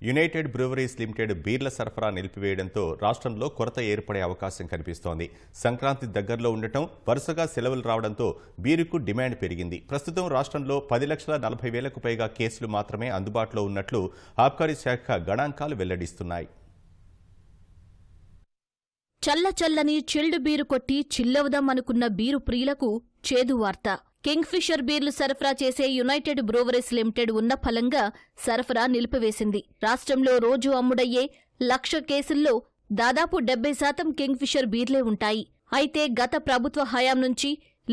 United breweries limited Beerla సరఫరా నిలిపివేయడంతో రాష్ట్రంలో కొరత ఏర్పడే అవకాశం కనిపిస్తోంది. సంక్రాంతి దగ్గరలో ఉండటం, వరుసగా సెలవులు రావడంతో బీరుకు డిమాండ్ పెరిగింది. ప్రస్తుతం రాష్ట్రంలో 10,40,000కు పైగా కేసులు మాత్రమే అందుబాటులో ఉన్నట్లు ఆబ్కారీ శాఖ గణాంకాలు వెల్లడిస్తున్నాయి. చల్లచల్లని చిల్డ్ బీరు కొట్టి చిల్లవుదాం అనుకున్న బీరు ప్రియులకు చేదు వార్త. కింగ్ ఫిషర్ బీర్లు సరఫరా చేసే యునైటెడ్ బ్రూవరీస్ లిమిటెడ్ ఉన్న ఫలంగా సరఫరా నిలిపివేసింది. రాష్ట్రంలో రోజు అమ్ముడయ్యే 1,00,000 కేసుల్లో దాదాపు 70% కింగ్ ఫిషర్ బీర్లే ఉంటాయి. అయితే గత ప్రభుత్వ హయాం నుంచి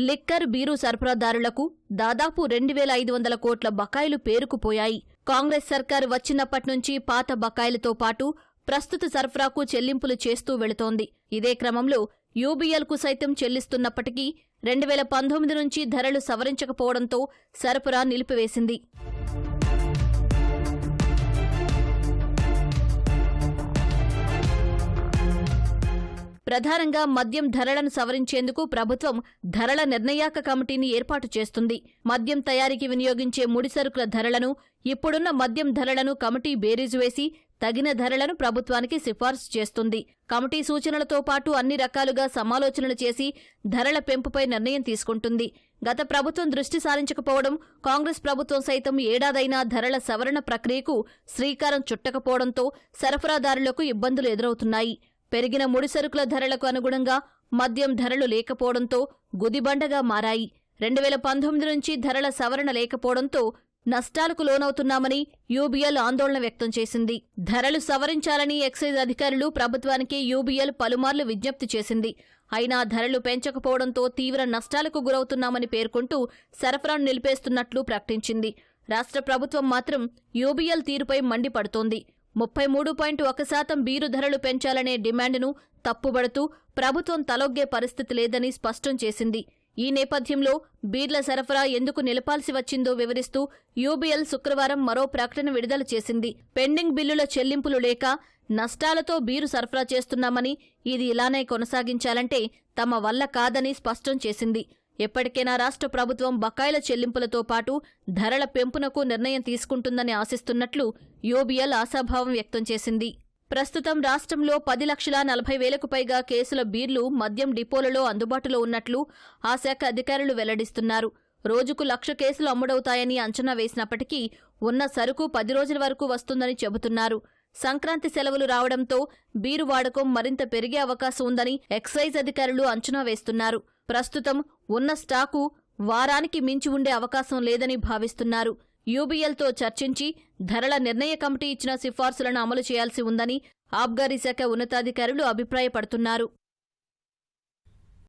లిక్కర్ బీరు సరఫరాదారులకు దాదాపు 2,500 కోట్ల బకాయిలు పేరుకుపోయాయి. కాంగ్రెస్ సర్కారు వచ్చినప్పట్నుంచి పాత బకాయిలతో పాటు ప్రస్తుత సరఫరాకు చెల్లింపులు చేస్తూ వెళుతోంది. ఇదే క్రమంలో యూబీఎల్కు సైతం చెల్లిస్తున్నప్పటికీ 2019 నుంచి ధరలు సవరించకపోవడంతో సరఫరా నిలిపివేసింది. ప్రధానంగా మద్యం ధరలను సవరించేందుకు ప్రభుత్వం ధరల నిర్ణయాక కమిటీని ఏర్పాటు చేస్తుంది. మద్యం తయారీకి వినియోగించే ముడిసరుకుల ధరలను, ఇప్పుడున్న మద్యం ధరలను కమిటీ బేరీజు వేసి తగిన ధరలను ప్రభుత్వానికి సిఫార్సు చేస్తుంది. కమిటీ సూచనలతో పాటు అన్ని రకాలుగా సమాలోచనలు చేసి ధరల పెంపుపై నిర్ణయం తీసుకుంటుంది. గత ప్రభుత్వం దృష్టి సారించకపోవడం, కాంగ్రెస్ ప్రభుత్వం సైతం ఏడాదైనా ధరల సవరణ ప్రక్రియకు శ్రీకారం చుట్టకపోవడంతో సరఫరాదారులకు ఇబ్బందులు ఎదురవుతున్నాయి. పెరిగిన ముడిసరుకుల ధరలకు అనుగుణంగా మద్యం ధరలు లేకపోవడంతో గుదిబండగా మారాయి. 2019 నుంచి ధరల సవరణ లేకపోవడంతో నష్టాలకు లోనవుతున్నామని యూబీఎల్ ఆందోళన వ్యక్తం చేసింది. ధరలు సవరించాలని ఎక్సైజ్ అధికారులు ప్రభుత్వానికి యూబీఎల్ పలుమార్లు విజ్ఞప్తి చేసింది. అయినా ధరలు పెంచకపోవడంతో తీవ్ర నష్టాలకు గురవుతున్నామని పేర్కొంటూ సరఫరాను నిలిపేస్తున్నట్లు ప్రకటించింది. రాష్ట్ర ప్రభుత్వం మాత్రం యూబీఎల్ తీరుపై మండిపడుతోంది. 33.1% బీరు ధరలు పెంచాలనే డిమాండ్ను తప్పుబడుతూ ప్రభుత్వం తలొగ్గే పరిస్థితి లేదని స్పష్టం చేసింది. ఈ నేపథ్యంలో బీర్ల సరఫరా ఎందుకు నిలపాల్సి వచ్చిందో వివరిస్తూ యూబీఎల్ శుక్రవారం మరో ప్రకటన విడుదల చేసింది. పెండింగ్ బిల్లుల చెల్లింపులు లేక నష్టాలతో బీరు సరఫరా చేస్తున్నామని, ఇది ఇలానే కొనసాగించాలంటే తమ వల్ల కాదని స్పష్టం చేసింది. ఎప్పటికైనా రాష్ట్ర ప్రభుత్వం బకాయిల చెల్లింపులతో పాటు ధరల పెంపునకు నిర్ణయం తీసుకుంటుందని ఆశిస్తున్నట్లు యూబీఎల్ ఆశాభావం వ్యక్తం చేసింది. ప్రస్తుతం రాష్ట్రంలో 10,40,000కు పైగా కేసుల బీర్లు మద్యం డిపోలలో అందుబాటులో ఉన్నట్లు ఆ శాఖ అధికారులు వెల్లడిస్తున్నారు. రోజుకు 1,00,000 కేసులు అమ్ముడవుతాయని అంచనా వేసినప్పటికీ ఉన్న సరుకు 10 రోజుల వరకు వస్తుందని చెబుతున్నారు. సంక్రాంతి సెలవులు రావడంతో బీరు వాడకం మరింత పెరిగే అవకాశం ఉందని ఎక్సైజ్ అధికారులు అంచనా వేస్తున్నారు. ప్రస్తుతం ఉన్న స్టాకు వారానికి మించి ఉండే అవకాశం లేదని భావిస్తున్నారు. యూబీఎల్తో చర్చించి ధరల నిర్ణయ కమిటీ ఇచ్చిన సిఫార్సులను అమలు చేయాల్సి ఉందని ఆబ్కారీ శాఖ ఉన్నతాధికారులు అభిప్రాయపడుతున్నారు.